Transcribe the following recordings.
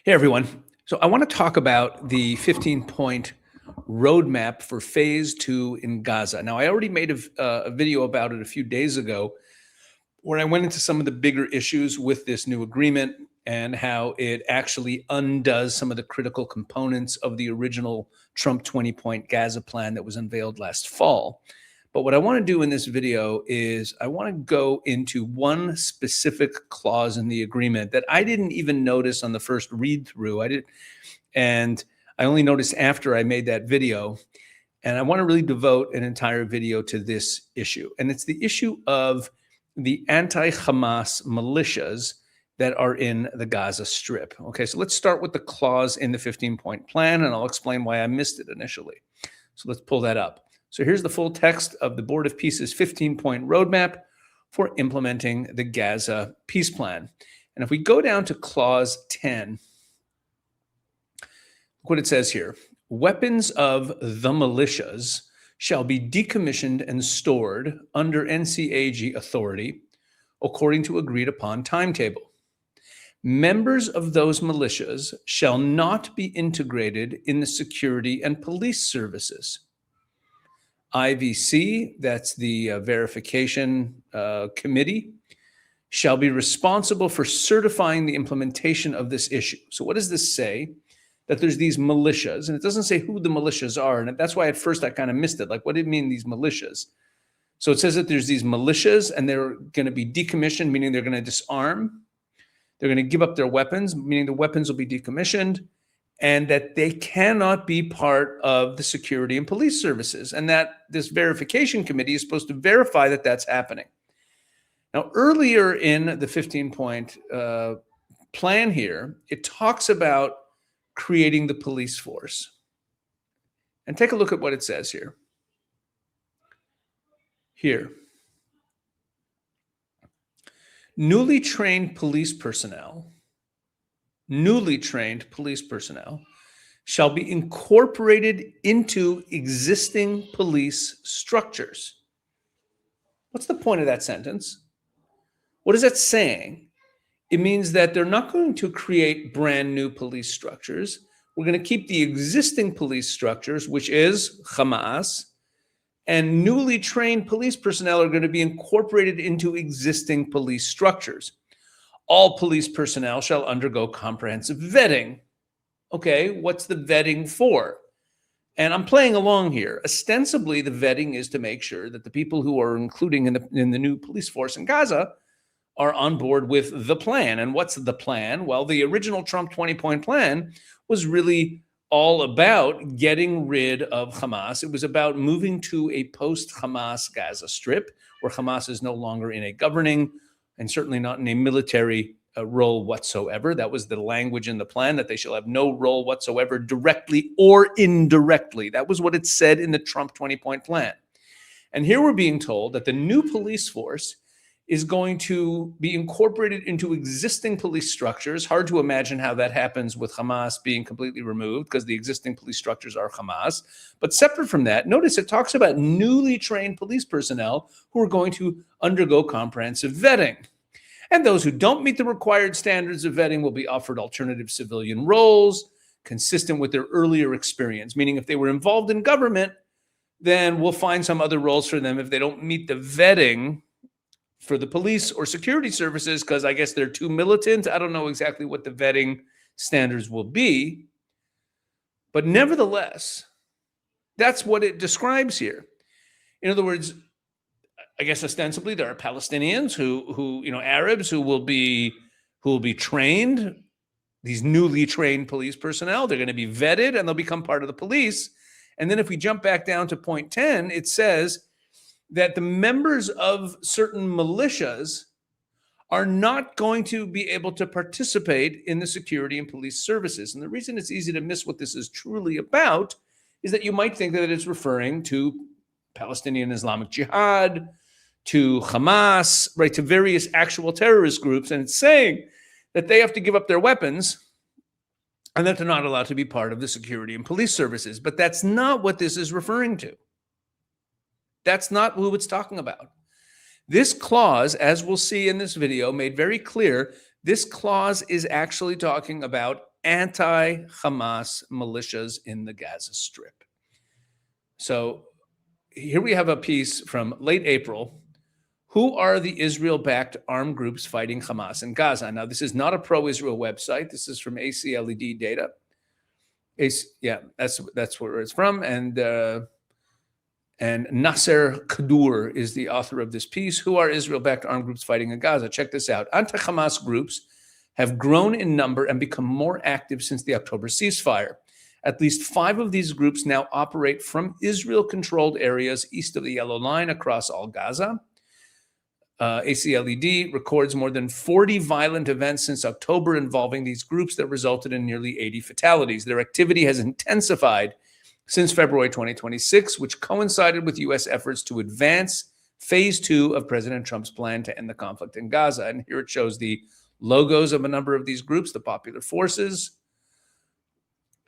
Hey, everyone. So I want to talk about the 15-point roadmap for phase 2 in Gaza. Now, I already made a video about it a few days ago where I went into some of the bigger issues with this new agreement and how it actually undoes some of the critical components of the original Trump 20-point Gaza plan that was unveiled last fall. But what I want to do in this video is I want to go into one specific clause in the agreement that I didn't even notice on the first read through. And I only noticed after I made that video. And I want to really devote an entire video to this issue. And it's the issue of the anti-Hamas militias that are in the Gaza Strip. Okay, so let's start with the clause in the 15-point plan, and I'll explain why I missed it initially. So let's pull that up. So here's the full text of the Board of Peace's 15-point roadmap for implementing the Gaza peace plan. And if we go down to clause 10, look what it says here. Weapons of the militias shall be decommissioned and stored under NCAG authority according to agreed upon timetable. Members of those militias shall not be integrated in the security and police services. IVC, that's the verification committee, shall be responsible for certifying the implementation of this issue. So what does this say? That there's these militias, and it doesn't say who the militias are, and that's why at first I kind of missed it. Like, what did it mean, these militias? So it says that there's these militias, and they're going to be decommissioned, meaning they're going to disarm. They're going to give up their weapons, meaning the weapons will be decommissioned, and that they cannot be part of the security and police services, and that this verification committee is supposed to verify that that's happening. Now, earlier in the 15-point plan here, it talks about creating the police force. And take a look at what it says here. Newly trained police personnel shall be incorporated into existing police structures. What's the point of that sentence? What is that saying? It means that they're not going to create brand new police structures. We're going to keep the existing police structures, which is Hamas, and newly trained police personnel are going to be incorporated into existing police structures. All police personnel shall undergo comprehensive vetting. Okay, what's the vetting for? And I'm playing along here. Ostensibly, the vetting is to make sure that the people who are including in the new police force in Gaza are on board with the plan. And what's the plan? Well, the original Trump 20-point plan was really all about getting rid of Hamas. It was about moving to a post-Hamas Gaza Strip, where Hamas is no longer in a governing and certainly not in a military role whatsoever. That was the language in the plan, that they shall have no role whatsoever, directly or indirectly. That was what it said in the Trump 20-point plan. And here we're being told that the new police force is going to be incorporated into existing police structures. Hard to imagine how that happens with Hamas being completely removed, because the existing police structures are Hamas. But separate from that, notice it talks about newly trained police personnel who are going to undergo comprehensive vetting. And those who don't meet the required standards of vetting will be offered alternative civilian roles consistent with their earlier experience, meaning if they were involved in government, then we'll find some other roles for them if they don't meet the vetting for the police or security services, because I guess they're too militant. I don't know exactly what the vetting standards will be. But nevertheless, that's what it describes here. In other words, I guess ostensibly there are Palestinians who Arabs who will be trained, these newly trained police personnel. They're going to be vetted and they'll become part of the police. And then if we jump back down to point 10, it says that the members of certain militias are not going to be able to participate in the security and police services. And the reason it's easy to miss what this is truly about is that you might think that it's referring to Palestinian Islamic Jihad, to Hamas, right, to various actual terrorist groups. And it's saying that they have to give up their weapons and that they're not allowed to be part of the security and police services. But that's not what this is referring to. That's not who it's talking about. This clause, as we'll see in this video, made very clear, this clause is actually talking about anti-Hamas militias in the Gaza Strip. So here we have a piece from late April. Who are the Israel-backed armed groups fighting Hamas in Gaza? Now, this is not a pro-Israel website. This is from ACLED data. Yeah, that's where it's from. And Nasser Kadur is the author of this piece. Who are Israel-backed armed groups fighting in Gaza? Check this out. Anti-Hamas groups have grown in number and become more active since the October ceasefire. At least 5 of these groups now operate from Israel-controlled areas east of the Yellow Line across all Gaza. ACLED records more than 40 violent events since October involving these groups that resulted in nearly 80 fatalities. Their activity has intensified since February 2026, which coincided with U.S. efforts to advance phase 2 of President Trump's plan to end the conflict in Gaza. And here it shows the logos of a number of these groups: the Popular Forces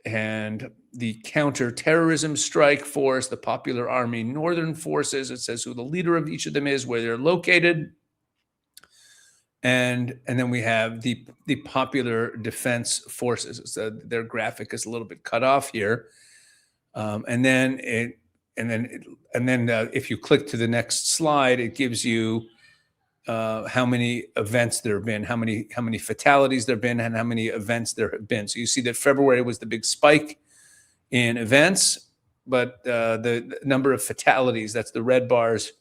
and the Counterterrorism Strike Force, the Popular Army Northern Forces. It says who the leader of each of them is, where they're located. And then we have the Popular Defense Forces. So their graphic is a little bit cut off here. And then if you click to the next slide, it gives you how many events there have been, how many fatalities there have been, and how many events there have been. So you see that February was the big spike in events, but the number of fatalities, that's the red bars,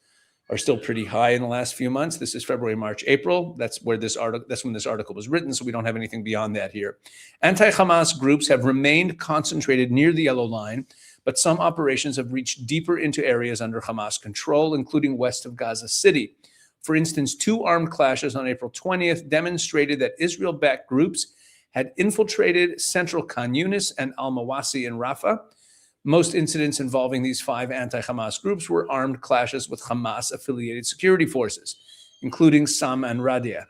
are still pretty high in the last few months. This is February, March, April. That's when this article was written, so we don't have anything beyond that here. Anti-Hamas groups have remained concentrated near the Yellow Line, but some operations have reached deeper into areas under Hamas control, including west of Gaza City. For instance, 2 armed clashes on April 20th demonstrated that Israel-backed groups had infiltrated central Khan Yunis and al-Mawasi in Rafah. Most incidents involving these 5 anti-Hamas groups were armed clashes with Hamas-affiliated security forces, including Sam and Radia.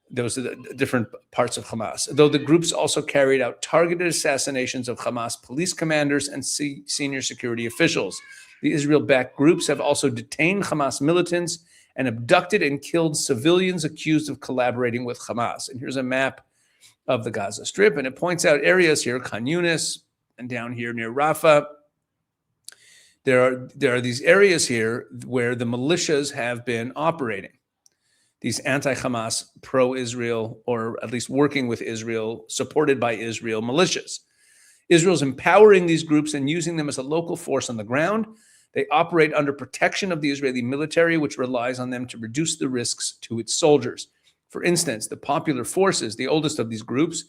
Those are the different parts of Hamas. Though the groups also carried out targeted assassinations of Hamas police commanders and senior security officials. The Israel-backed groups have also detained Hamas militants and abducted and killed civilians accused of collaborating with Hamas. And here's a map of the Gaza Strip, and it points out areas here, Khan Yunis, and down here near Rafah. There are these areas here where the militias have been operating. These anti-Hamas, pro-Israel, or at least working with Israel, supported by Israel militias. Israel's empowering these groups and using them as a local force on the ground. They operate under protection of the Israeli military, which relies on them to reduce the risks to its soldiers. For instance, the Popular Forces, the oldest of these groups,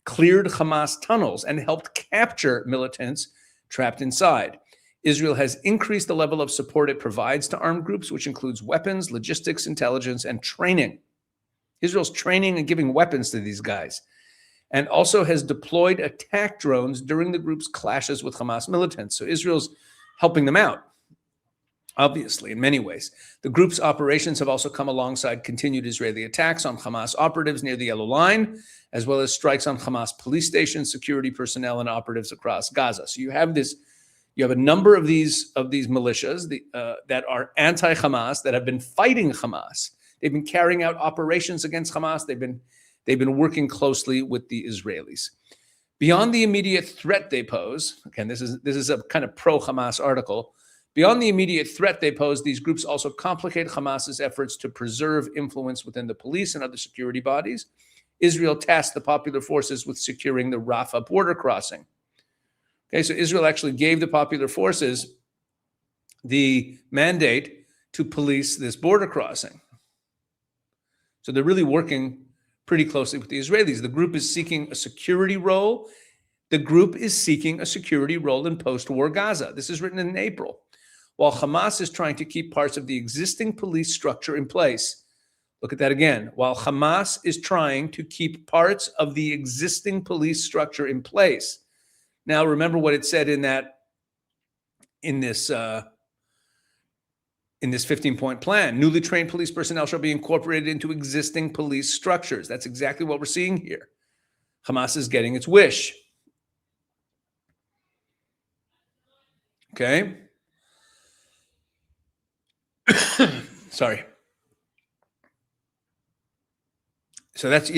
cleared Hamas tunnels and helped capture militants trapped inside. Israel has increased the level of support it provides to armed groups, which includes weapons, logistics, intelligence, and training. Israel's training and giving weapons to these guys, and also has deployed attack drones during the group's clashes with Hamas militants. So Israel's helping them out, obviously, in many ways. The group's operations have also come alongside continued Israeli attacks on Hamas operatives near the Yellow Line, as well as strikes on Hamas police stations, security personnel, and operatives across Gaza. So you have a number of these militias that are anti-Hamas, that have been fighting Hamas. They've been carrying out operations against Hamas. They've been working closely with the Israelis. Beyond the immediate threat they pose, again, this is a kind of pro-Hamas article. Beyond the immediate threat they pose, these groups also complicate Hamas's efforts to preserve influence within the police and other security bodies. Israel tasked the Popular Forces with securing the Rafah border crossing. Okay, so Israel actually gave the Popular Forces the mandate to police this border crossing. So they're really working pretty closely with the Israelis. The group is seeking a security role. The group is seeking a security role in post-war Gaza. This is written in April. While Hamas is trying to keep parts of the existing police structure in place. Look at that again. While Hamas is trying to keep parts of the existing police structure in place. Now, remember what it said in this 15-point plan. Newly trained police personnel shall be incorporated into existing police structures. That's exactly what we're seeing here. Hamas is getting its wish. Okay. Sorry. So that's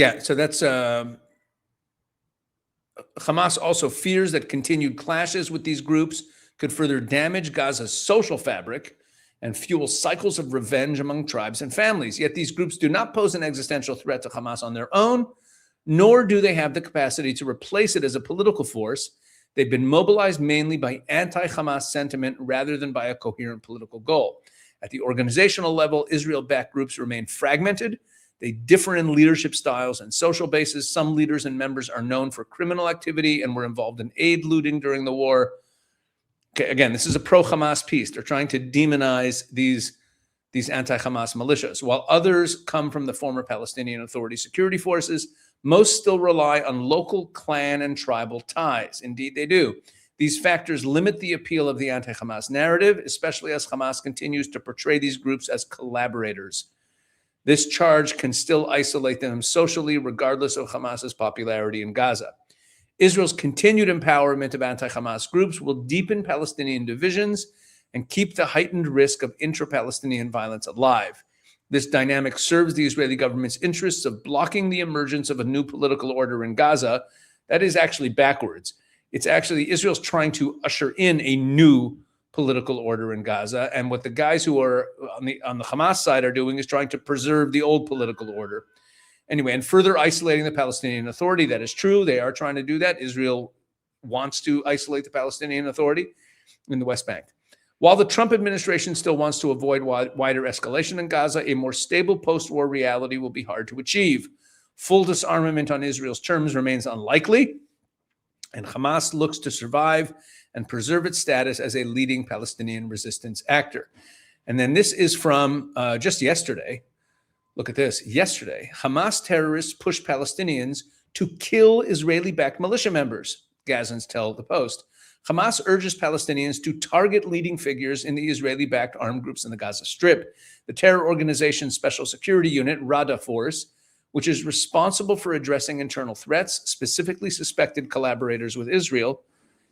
Hamas also fears that continued clashes with these groups could further damage Gaza's social fabric and fuel cycles of revenge among tribes and families. Yet these groups do not pose an existential threat to Hamas on their own, nor do they have the capacity to replace it as a political force. They've been mobilized mainly by anti-Hamas sentiment rather than by a coherent political goal. At the organizational level, Israel-backed groups remain fragmented. They differ in leadership styles and social bases. Some leaders and members are known for criminal activity and were involved in aid looting during the war. Okay, again, this is a pro-Hamas piece. They're trying to demonize these anti-Hamas militias. While others come from the former Palestinian Authority security forces, most still rely on local clan and tribal ties. Indeed, they do. These factors limit the appeal of the anti-Hamas narrative, especially as Hamas continues to portray these groups as collaborators. This charge can still isolate them socially, regardless of Hamas's popularity in Gaza. Israel's continued empowerment of anti-Hamas groups will deepen Palestinian divisions and keep the heightened risk of intra-Palestinian violence alive. This dynamic serves the Israeli government's interests of blocking the emergence of a new political order in Gaza. That is actually backwards. It's actually Israel's trying to usher in a new political order in Gaza, and what the guys who are on the Hamas side are doing is trying to preserve the old political order. Anyway, and further isolating the Palestinian Authority. That is true. They are trying to do that. Israel wants to isolate the Palestinian Authority in the West Bank. While the Trump administration still wants to avoid wider escalation in Gaza, a more stable post-war reality will be hard to achieve. Full disarmament on Israel's terms remains unlikely, and Hamas looks to survive and preserve its status as a leading Palestinian resistance actor. And then this is from just yesterday. Look at this. Yesterday, Hamas terrorists pushed Palestinians to kill Israeli-backed militia members, Gazans tell the Post. Hamas urges Palestinians to target leading figures in the Israeli-backed armed groups in the Gaza Strip. The terror organization's Special Security Unit, Rada Force, which is responsible for addressing internal threats, specifically suspected collaborators with Israel,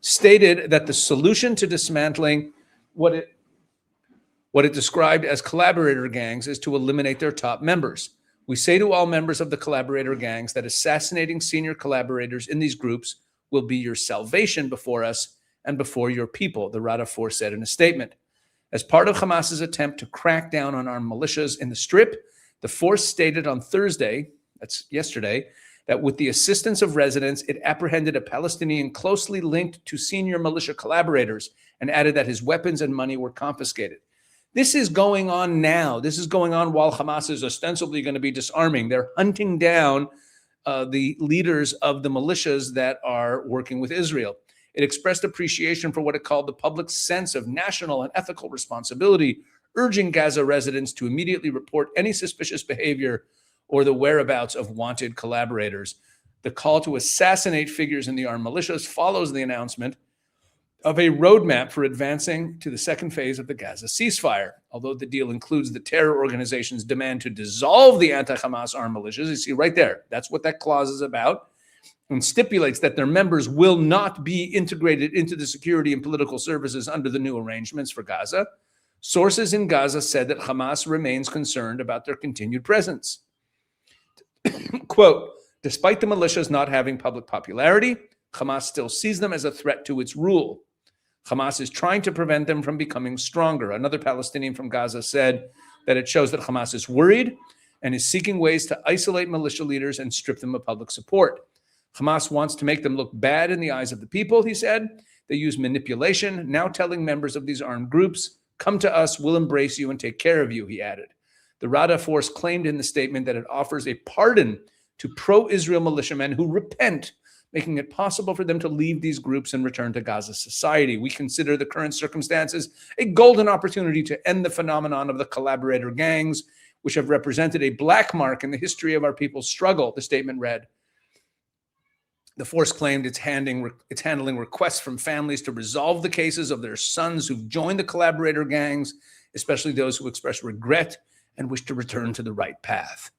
stated that the solution to dismantling what it described as collaborator gangs is to eliminate their top members. We say to all members of the collaborator gangs that assassinating senior collaborators in these groups will be your salvation before us and before your people, the Rada Force said in a statement. As part of Hamas's attempt to crack down on armed militias in the Strip, the force stated on Thursday, that's yesterday, that with the assistance of residents, it apprehended a Palestinian closely linked to senior militia collaborators and added that his weapons and money were confiscated. This is going on now. This is going on while Hamas is ostensibly going to be disarming. They're hunting down the leaders of the militias that are working with Israel. It expressed appreciation for what it called the public's sense of national and ethical responsibility, urging Gaza residents to immediately report any suspicious behavior or the whereabouts of wanted collaborators. The call to assassinate figures in the armed militias follows the announcement of a roadmap for advancing to the second phase of the Gaza ceasefire. Although the deal includes the terror organization's demand to dissolve the anti-Hamas armed militias, you see right there, that's what that clause is about, and stipulates that their members will not be integrated into the security and political services under the new arrangements for Gaza. Sources in Gaza said that Hamas remains concerned about their continued presence. Quote, despite the militias not having public popularity, Hamas still sees them as a threat to its rule. Hamas is trying to prevent them from becoming stronger. Another Palestinian from Gaza said that it shows that Hamas is worried and is seeking ways to isolate militia leaders and strip them of public support. Hamas wants to make them look bad in the eyes of the people, he said. They use manipulation, now telling members of these armed groups, come to us, we'll embrace you and take care of you, he added. The Rada Force claimed in the statement that it offers a pardon to pro-Israel militiamen who repent, making it possible for them to leave these groups and return to Gaza society. We consider the current circumstances a golden opportunity to end the phenomenon of the collaborator gangs, which have represented a black mark in the history of our people's struggle, the statement read. The force claimed it's handling requests from families to resolve the cases of their sons who've joined the collaborator gangs, especially those who express regret and wish to return to the right path.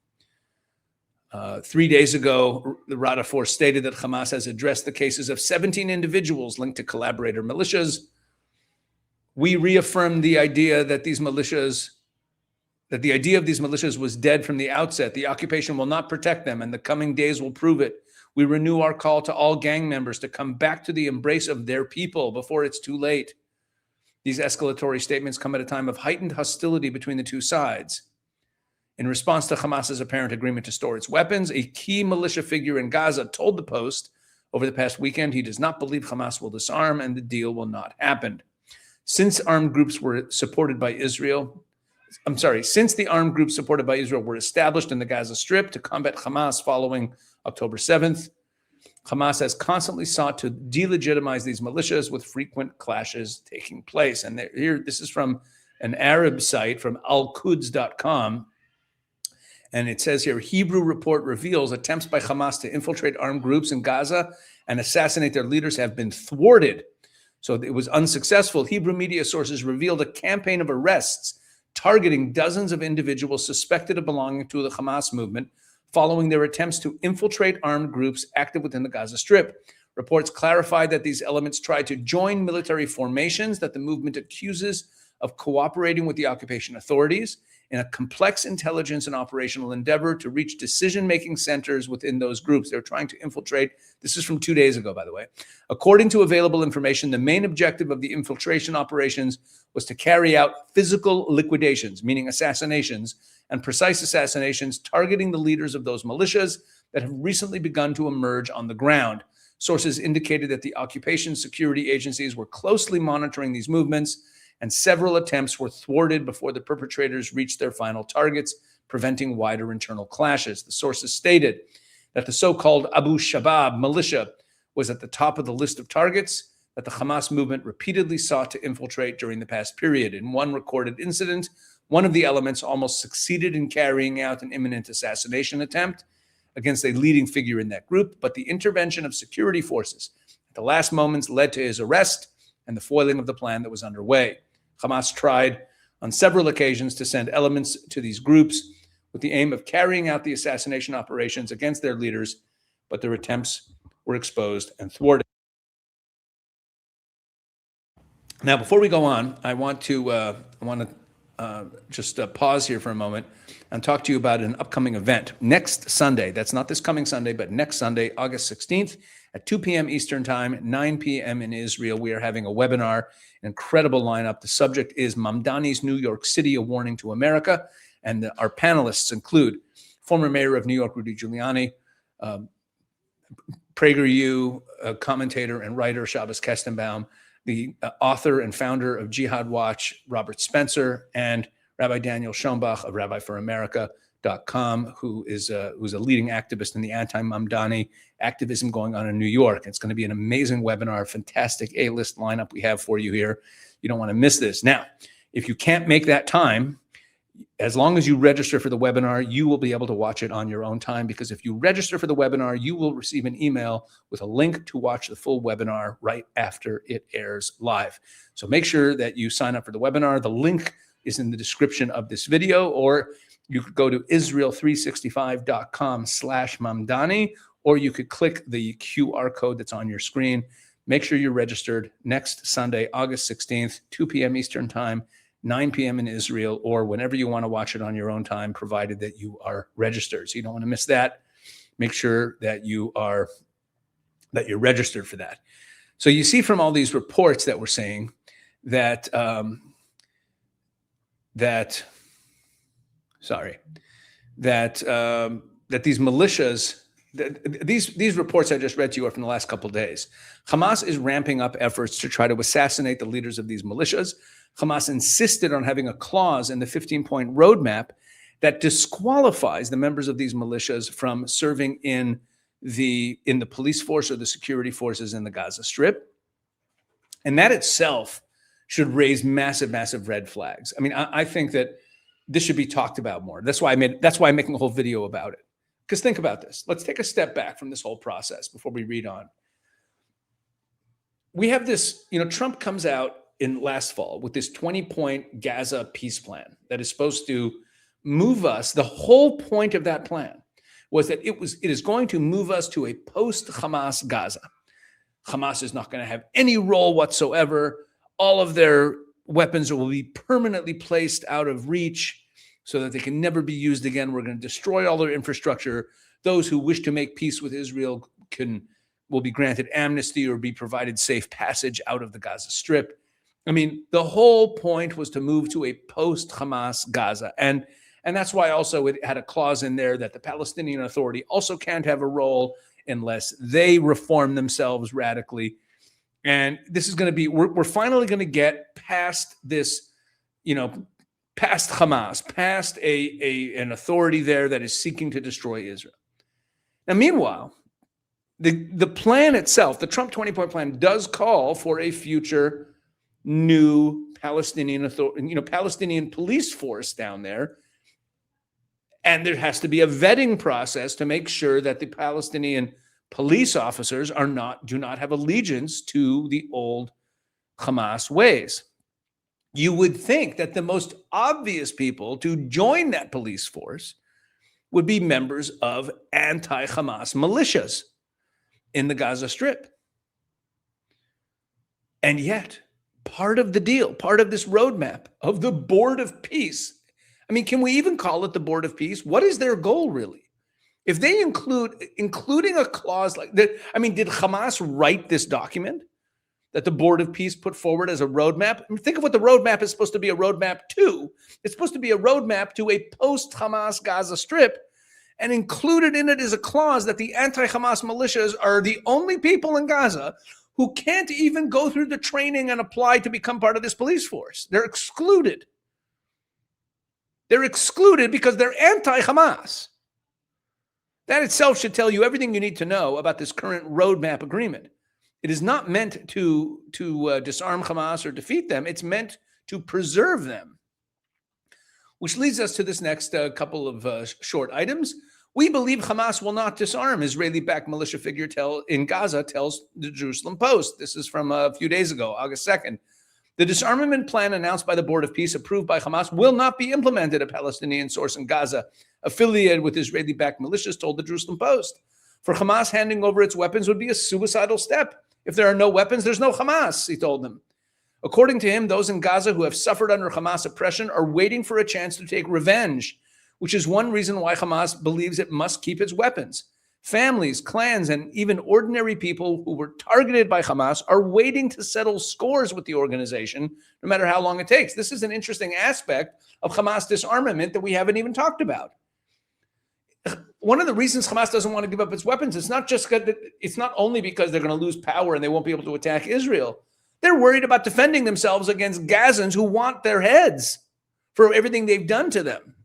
3 days ago, the Rada Force stated that Hamas has addressed the cases of 17 individuals linked to collaborator militias. We reaffirmed the idea that these militias, that the idea of these militias was dead from the outset. The occupation will not protect them, and the coming days will prove it. We renew our call to all gang members to come back to the embrace of their people before it's too late. These escalatory statements come at a time of heightened hostility between the two sides. In response to Hamas's apparent agreement to store its weapons, a key militia figure in Gaza told the Post over the past weekend he does not believe Hamas will disarm and the deal will not happen. Since the armed groups supported by Israel were established in the Gaza Strip to combat Hamas following October 7th, Hamas has constantly sought to delegitimize these militias with frequent clashes taking place. And here, this is from an Arab site, from alquds.com. And it says here, Hebrew report reveals attempts by Hamas to infiltrate armed groups in Gaza and assassinate their leaders have been thwarted. So it was unsuccessful. Hebrew media sources revealed a campaign of arrests targeting dozens of individuals suspected of belonging to the Hamas movement following their attempts to infiltrate armed groups active within the Gaza Strip. Reports clarified that these elements tried to join military formations that the movement accuses of cooperating with the occupation authorities in a complex intelligence and operational endeavor to reach decision-making centers within those groups. They're trying to infiltrate. This is from 2 days ago, by the way. According to available information, the main objective of the infiltration operations was to carry out physical liquidations, meaning assassinations, and precise assassinations targeting the leaders of those militias that have recently begun to emerge on the ground. Sources indicated that the occupation security agencies were closely monitoring these movements, and several attempts were thwarted before the perpetrators reached their final targets, preventing wider internal clashes. The sources stated that the so-called Abu Shabab militia was at the top of the list of targets that the Hamas movement repeatedly sought to infiltrate during the past period. In one recorded incident, one of the elements almost succeeded in carrying out an imminent assassination attempt against a leading figure in that group, but the intervention of security forces at the last moments led to his arrest and the foiling of the plan that was underway. Hamas tried on several occasions to send elements to these groups with the aim of carrying out the assassination operations against their leaders, but their attempts were exposed and thwarted. Now, before we go on, I want to just pause here for a moment and talk to you about an upcoming event next Sunday. That's not this coming Sunday, but next Sunday, August 16th at 2 p.m. Eastern Time, 9 p.m. in Israel. We are having a webinar, an incredible lineup. The subject is Mamdani's New York City, a warning to America. And our panelists include former mayor of New York, Rudy Giuliani, PragerU commentator and writer, Shabbos Kestenbaum, the author and founder of Jihad Watch, Robert Spencer, and Rabbi Daniel Schoenbach of RabbiForAmerica.com, who's a leading activist in the anti-Mamdani activism going on in New York. It's going to be an amazing webinar, fantastic A-list lineup we have for you here. You don't want to miss this. Now, if you can't make that time, as long as you register for the webinar, you will be able to watch it on your own time, because if you register for the webinar, you will receive an email with a link to watch the full webinar right after it airs live. So make sure that you sign up for the webinar. The link is in the description of this video, or you could go to israel365.com/Mamdani, or you could click the QR code that's on your screen. Make sure you're registered next Sunday, August 16th, 2 p.m. Eastern Time, 9 p.m. in Israel, or whenever you want to watch it on your own time, provided that you are registered. So you don't want to miss that. Make sure that you're registered for that. So you see from all these reports that we're saying that that these militias, these reports I just read to you are from the last couple of days. Hamas is ramping up efforts to try to assassinate the leaders of these militias. Hamas insisted on having a clause in the 15-point roadmap that disqualifies the members of these militias from serving in the police force or the security forces in the Gaza Strip. And that itself should raise massive, massive red flags. I mean, I think that this should be talked about more. That's why I'm making a whole video about it. Because think about this. Let's take a step back from this whole process before we read on. We have this, Trump comes out in last fall with this 20-point Gaza peace plan that is supposed to move us. The whole point of that plan was that it is going to move us to a post-Hamas Gaza. Hamas is not going to have any role whatsoever. All of their weapons will be permanently placed out of reach so that they can never be used again. We're going to destroy all their infrastructure. Those who wish to make peace with Israel will be granted amnesty or be provided safe passage out of the Gaza Strip. I mean, the whole point was to move to a post-Hamas Gaza. And that's why also it had a clause in there that the Palestinian Authority also can't have a role unless they reform themselves radically. And this is going to be, we're finally going to get past this, past Hamas, past an authority there that is seeking to destroy Israel. Now, meanwhile, the plan itself, the Trump 20-point plan, does call for a future new Palestinian authority, Palestinian police force down there. And there has to be a vetting process to make sure that the Palestinian police officers do not have allegiance to the old Hamas ways. You would think that the most obvious people to join that police force would be members of anti-Hamas militias in the Gaza Strip. And yet, part of the deal, part of this roadmap of the Board of Peace, I mean, can we even call it the Board of Peace? What is their goal, really? If they including a clause like that, I mean, did Hamas write this document that the Board of Peace put forward as a roadmap? I mean, think of what the roadmap is supposed to be a roadmap to. It's supposed to be a roadmap to a post-Hamas Gaza Strip, and included in it is a clause that the anti-Hamas militias are the only people in Gaza who can't even go through the training and apply to become part of this police force. They're excluded. They're excluded because they're anti-Hamas. That itself should tell you everything you need to know about this current roadmap agreement. It is not meant to disarm Hamas or defeat them. It's meant to preserve them. Which leads us to this next couple of short items. We believe Hamas will not disarm, Israeli-backed militia figure in Gaza tells the Jerusalem Post. This is from a few days ago, August 2nd. The disarmament plan announced by the Board of Peace, approved by Hamas, will not be implemented, a Palestinian source in Gaza affiliated with Israeli-backed militias told the Jerusalem Post. For Hamas, handing over its weapons would be a suicidal step. If there are no weapons, there's no Hamas, he told them. According to him, those in Gaza who have suffered under Hamas oppression are waiting for a chance to take revenge, which is one reason why Hamas believes it must keep its weapons. Families, clans, and even ordinary people who were targeted by Hamas are waiting to settle scores with the organization, no matter how long it takes. This is an interesting aspect of Hamas disarmament that we haven't even talked about. One of the reasons Hamas doesn't want to give up its weapons, it's not only because they're going to lose power and they won't be able to attack Israel. They're worried about defending themselves against Gazans who want their heads for everything they've done to them.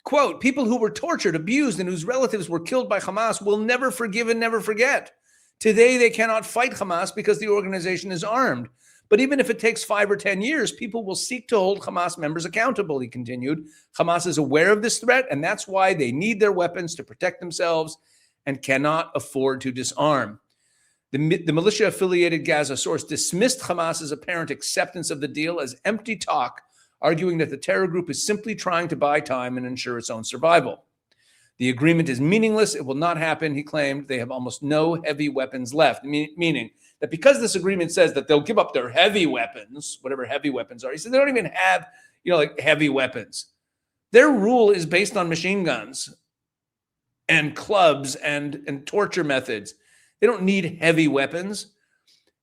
Quote, people who were tortured, abused, and whose relatives were killed by Hamas will never forgive and never forget. Today, they cannot fight Hamas because the organization is armed. But even if it takes 5 or 10 years, people will seek to hold Hamas members accountable, he continued. Hamas is aware of this threat, and that's why they need their weapons to protect themselves and cannot afford to disarm. The militia-affiliated Gaza source dismissed Hamas's apparent acceptance of the deal as empty talk, arguing that the terror group is simply trying to buy time and ensure its own survival. The agreement is meaningless. It will not happen, he claimed. They have almost no heavy weapons left, meaning that because this agreement says that they'll give up their heavy weapons, whatever heavy weapons are, he said they don't even have, like heavy weapons. Their rule is based on machine guns and clubs and torture methods. They don't need heavy weapons.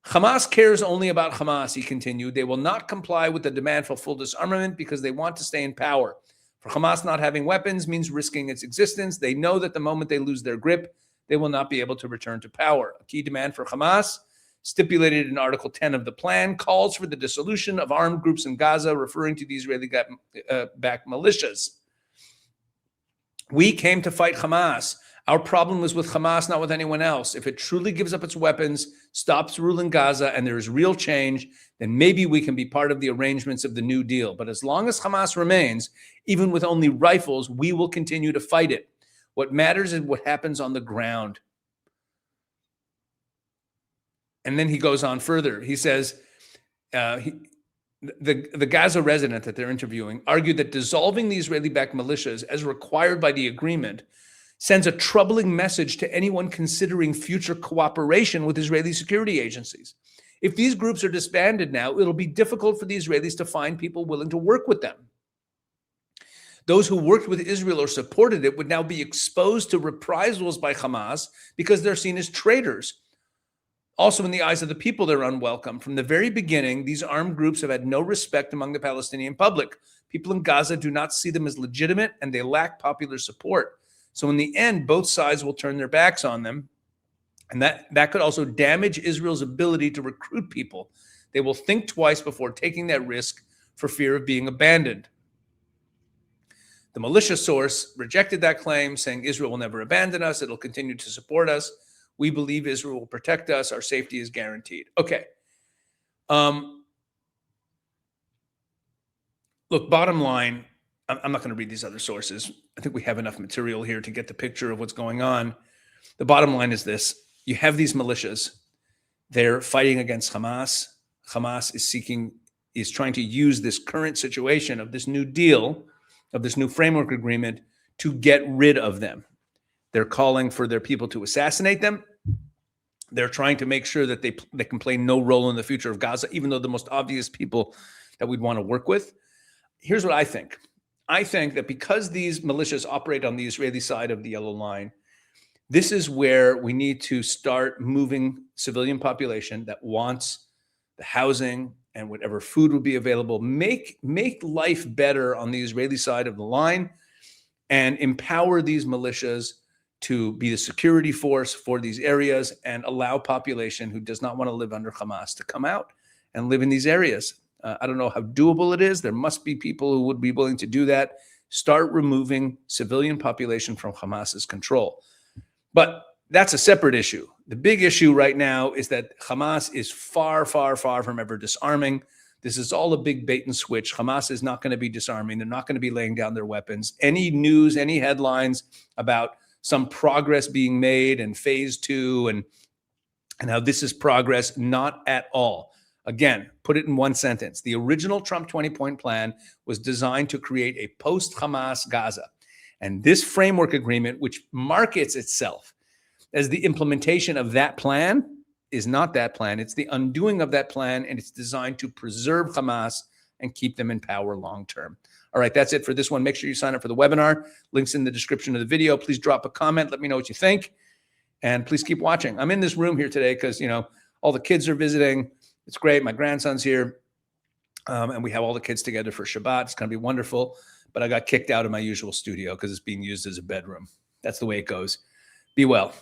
Hamas cares only about Hamas, he continued. They will not comply with the demand for full disarmament because they want to stay in power. For Hamas, not having weapons means risking its existence. They know that the moment they lose their grip, they will not be able to return to power. A key demand for Hamas, stipulated in Article 10 of the plan, calls for the dissolution of armed groups in Gaza, referring to the Israeli-backed militias. We came to fight Hamas. Our problem is with Hamas, not with anyone else. If it truly gives up its weapons, stops ruling Gaza, and there is real change, then maybe we can be part of the arrangements of the New Deal. But as long as Hamas remains, even with only rifles, we will continue to fight it. What matters is what happens on the ground. And then he goes on further. He says, the Gaza resident that they're interviewing argued that dissolving the Israeli-backed militias as required by the agreement sends a troubling message to anyone considering future cooperation with Israeli security agencies. If these groups are disbanded now, it'll be difficult for the Israelis to find people willing to work with them. Those who worked with Israel or supported it would now be exposed to reprisals by Hamas because they're seen as traitors. Also, in the eyes of the people, they're unwelcome. From the very beginning, these armed groups have had no respect among the Palestinian public. People in Gaza do not see them as legitimate, and they lack popular support. So in the end, both sides will turn their backs on them. And that could also damage Israel's ability to recruit people. They will think twice before taking that risk for fear of being abandoned. The militia source rejected that claim, saying Israel will never abandon us. It'll continue to support us. We believe Israel will protect us. Our safety is guaranteed. Okay. Look, bottom line, I'm not going to read these other sources. I think we have enough material here to get the picture of what's going on. The bottom line is this. You have these militias. They're fighting against Hamas. Hamas is trying to use this current situation of this new deal, of this new framework agreement, to get rid of them. They're calling for their people to assassinate them. They're trying to make sure that they can play no role in the future of Gaza, even though the most obvious people that we'd want to work with. Here's what I think. I think that because these militias operate on the Israeli side of the yellow line, this is where we need to start moving civilian population that wants the housing and whatever food will be available, make life better on the Israeli side of the line, and empower these militias to be the security force for these areas and allow population who does not want to live under Hamas to come out and live in these areas. I don't know how doable it is. There must be people who would be willing to do that. Start removing civilian population from Hamas's control. But that's a separate issue. The big issue right now is that Hamas is far, far, far from ever disarming. This is all a big bait and switch. Hamas is not going to be disarming. They're not going to be laying down their weapons. Any news, any headlines about some progress being made in phase 2 and how this is progress, not at all. Again, put it in one sentence. The original Trump 20-point plan was designed to create a post-Hamas Gaza. And this framework agreement, which markets itself as the implementation of that plan, is not that plan. It's the undoing of that plan, and it's designed to preserve Hamas and keep them in power long term. All right, that's it for this one. Make sure you sign up for the webinar. Links in the description of the video. Please drop a comment. Let me know what you think. And please keep watching. I'm in this room here today because, all the kids are visiting. It's great. My grandson's here. And we have all the kids together for Shabbat. It's going to be wonderful. But I got kicked out of my usual studio because it's being used as a bedroom. That's the way it goes. Be well.